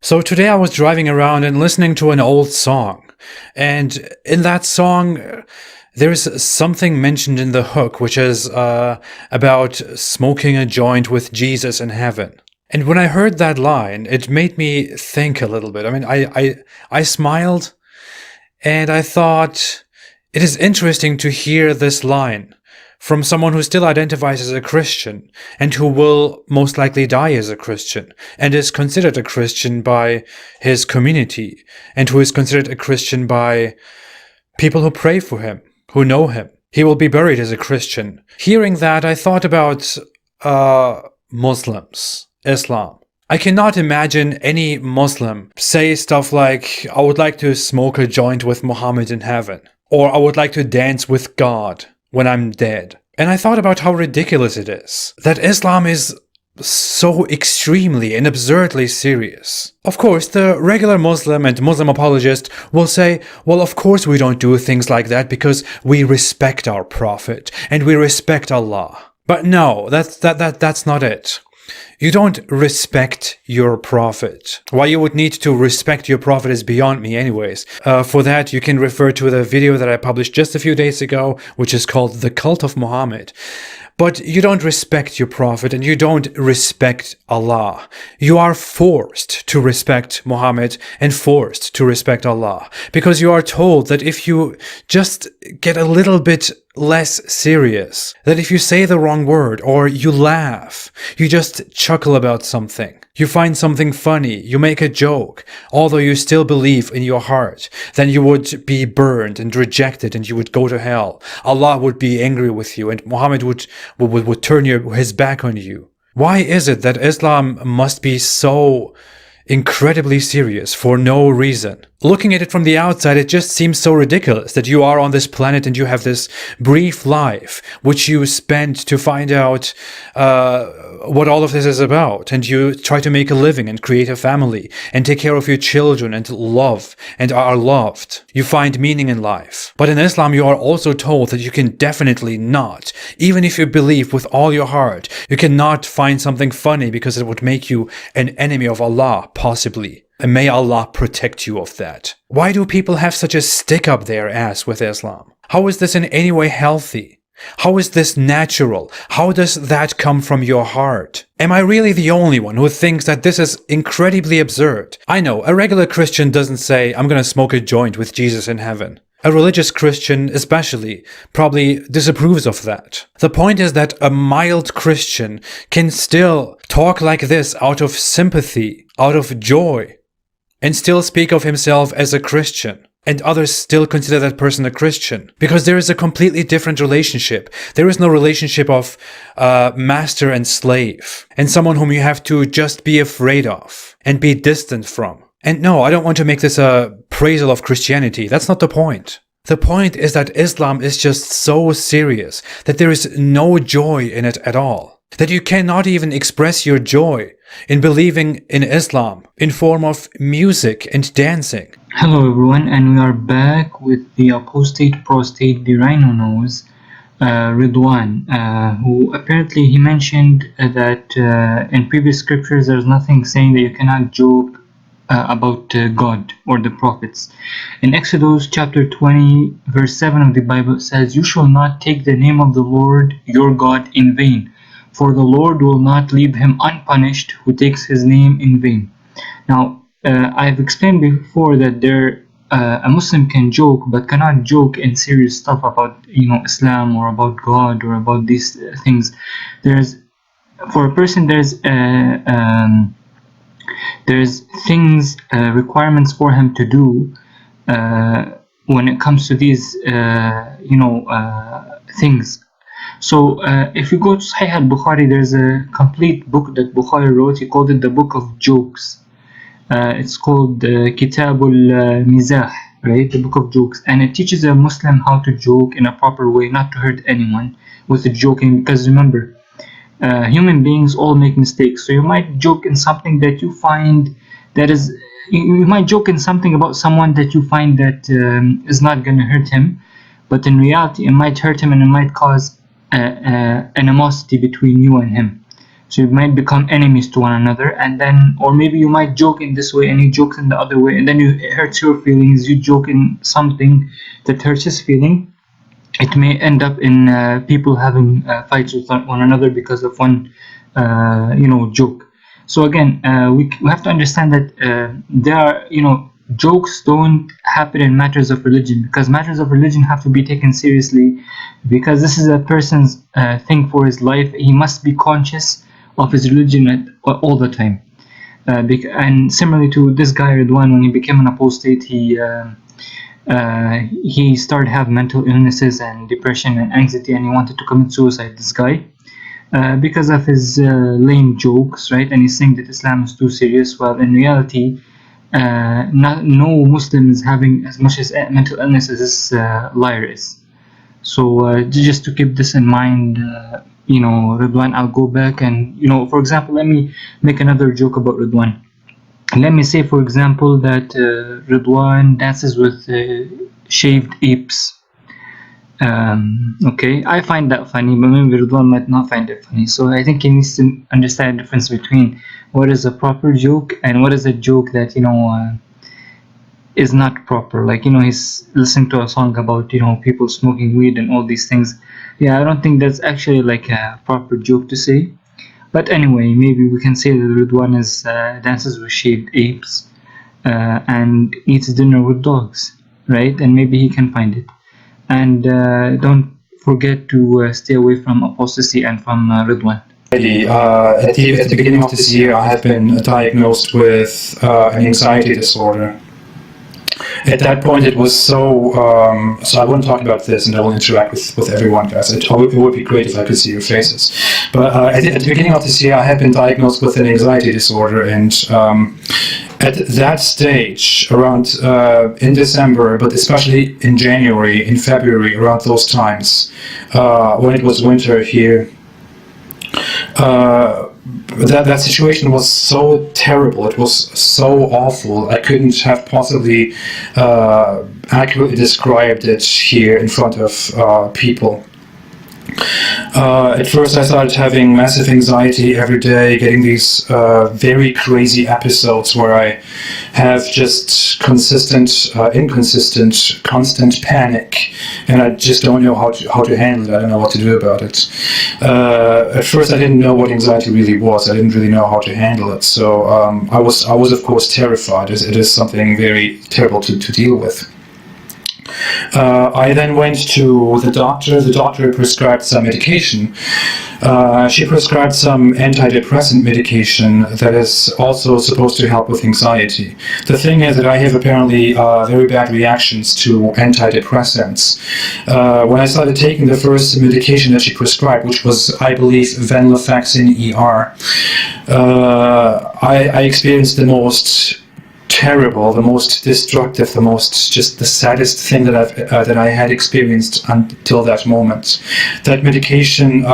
So today I was driving around and listening to an old song. And in that song, there's something mentioned in the hook, which is about smoking a joint with Jesus in heaven. And when I heard that line, it made me think a little bit. I mean, I smiled and I thought it is interesting to hear this line from someone who still identifies as a Christian and who will most likely die as a Christian and is considered a Christian by his community and who is considered a Christian by people who pray for him, who know him. He will be buried as a Christian. Hearing that, I thought about Muslims, Islam. I cannot imagine any Muslim say stuff like, I would like to smoke a joint with Muhammad in heaven, or I would like to dance with God when I'm dead. And I thought about how ridiculous it is that Islam is so extremely and absurdly serious. Of course, the regular Muslim and Muslim apologist will say, well, of course we don't do things like that because we respect our Prophet and we respect Allah. But no, that's not it. You don't respect your Prophet. Why you would need to respect your Prophet is beyond me anyways. For that, you can refer to the video that I published just a few days ago, which is called The Cult of Muhammad. But you don't respect your Prophet and you don't respect Allah. You are forced to respect Muhammad and forced to respect Allah. Because you are told that if you just get a little bit less serious, that if you say the wrong word or you laugh, you just chuckle about something, you find something funny, you make a joke, although you still believe in your heart, then you would be burned and rejected and you would go to hell. Allah would be angry with you and Muhammad would turn his back on you. Why is it that Islam must be so incredibly serious for no reason? Looking at it from the outside, it just seems so ridiculous that you are on this planet and you have this brief life which you spend to find out what all of this is about, and you try to make a living and create a family and take care of your children and love and are loved. You find meaning in life. But in Islam, you are also told that you can definitely not, even if you believe with all your heart, you cannot find something funny because it would make you an enemy of Allah, possibly. And may Allah protect you of that. Why do people have such a stick up their ass with Islam? How is this in any way healthy? How is this natural? How does that come from your heart? Am I really the only one who thinks that this is incredibly absurd? I know, a regular Christian doesn't say, I'm gonna smoke a joint with Jesus in heaven. A religious Christian especially probably disapproves of that. The point is that a mild Christian can still talk like this out of sympathy, out of joy, and still speak of himself as a Christian, and others still consider that person a Christian, because there is a completely different relationship. There is no relationship of master and slave, and someone whom you have to just be afraid of and be distant from. And no, I don't want to make this a praisal of Christianity. That's not the point. The point is that Islam is just so serious that there is no joy in it at all. That you cannot even express your joy in believing in Islam in form of music and dancing. Hello everyone, and we are back with the apostate prostate, the rhino nose, Ridwan, who apparently he mentioned that in previous scriptures there's nothing saying that you cannot joke about God or the prophets. In Exodus chapter 20 verse 7 of the Bible, it says, "You shall not take the name of the Lord your God in vain, for the Lord will not leave him unpunished who takes his name in vain." Now, I've explained before that a Muslim can joke, but cannot joke in serious stuff about Islam or about God or about these things. For a person there's things, requirements for him to do when it comes to these things. So if you go to Sahih al-Bukhari, there's a complete book that Bukhari wrote. He called it the Book of Jokes. It's called Kitabul Mizah, right? The Book of Jokes. And it teaches a Muslim how to joke in a proper way, not to hurt anyone with the joking. Because remember, human beings all make mistakes. So you might joke in something that you find that is... You might joke in something about someone that you find that is not going to hurt him. But in reality, it might hurt him and it might cause animosity between you and him. So you might become enemies to one another, and then, or maybe you might joke in this way and he jokes in the other way, and then it hurts your feelings. You joke in something that hurts his feeling. It may end up in people having fights with one another because of one joke. So again, we have to understand that there are, jokes don't happen in matters of religion, because matters of religion have to be taken seriously, because this is a person's thing for his life. He must be conscious of his religion all the time. And similarly to this guy Ridwan, when he became an apostate, he started having mental illnesses and depression and anxiety, and he wanted to commit suicide, this guy, because of his lame jokes, right? And he's saying that Islam is too serious, while in reality, no Muslim is having as much as mental illness as this liar is. So just to keep this in mind, Ridwan, I'll go back and, for example, let me make another joke about Ridwan. Let me say, for example, that Ridwan dances with shaved apes. Okay, I find that funny, but maybe Ridwan might not find it funny. So I think he needs to understand the difference between what is a proper joke and what is a joke that, is not proper. Like, he's listening to a song about, people smoking weed and all these things. Yeah, I don't think that's actually like a proper joke to say. But anyway, maybe we can say that Ridwan is dances with shaved apes and eats dinner with dogs, right? And maybe he can find it. And don't forget to stay away from apostasy and from Ridwan. At the beginning of this year, I have been diagnosed with an anxiety disorder. At that point, it was so I won't talk about this, and I will interact with everyone, guys. It would be great if I could see your faces. But at the beginning of this year, I had been diagnosed with an anxiety disorder, and at that stage, around in December, but especially in January, in February, around those times, when it was winter here, that situation was so terrible. It was so awful. I couldn't have possibly accurately described it here in front of people. At first I started having massive anxiety every day, getting these very crazy episodes where I have just inconsistent, constant panic, and I just don't know how to handle it. I don't know what to do about it. At first I didn't know what anxiety really was. I didn't really know how to handle it. So I was of course terrified. It is something very terrible to deal with. I then went to the doctor. The doctor prescribed some medication. She prescribed some antidepressant medication that is also supposed to help with anxiety. The thing is that I have apparently very bad reactions to antidepressants. When I started taking the first medication that she prescribed, which was, I believe, venlafaxine ER, I experienced the most terrible, the most destructive, just the saddest thing that I had experienced until that moment. That medication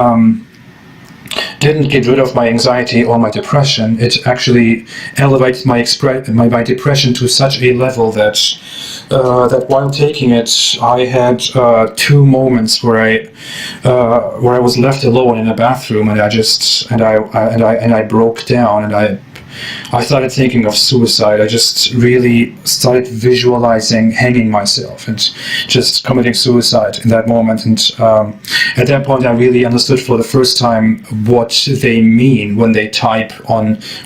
didn't get rid of my anxiety or my depression. It actually elevated my depression to such a level that while taking it, I had 2 moments where I was left alone in a bathroom, and I broke down, and I started thinking of suicide. I just really started visualizing hanging myself and just committing suicide in that moment. And at that point, I really understood for the first time what they mean when they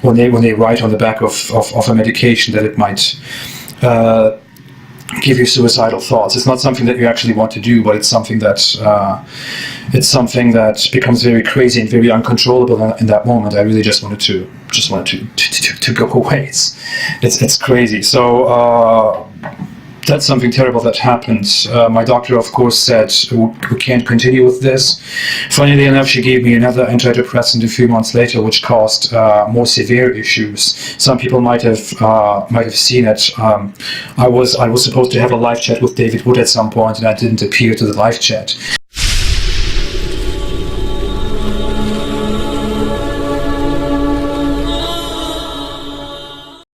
when they write on the back of a medication that it might give you suicidal thoughts. It's not something that you actually want to do, but it's something that becomes very crazy and very uncontrollable in that moment. I really just wanted to go away. It's crazy. So that's something terrible that happened. My doctor, of course, said we can't continue with this. Funnily enough, she gave me another antidepressant a few months later, which caused more severe issues. Some people might have seen it. I was supposed to have a live chat with David Wood at some point, and I didn't appear to the live chat.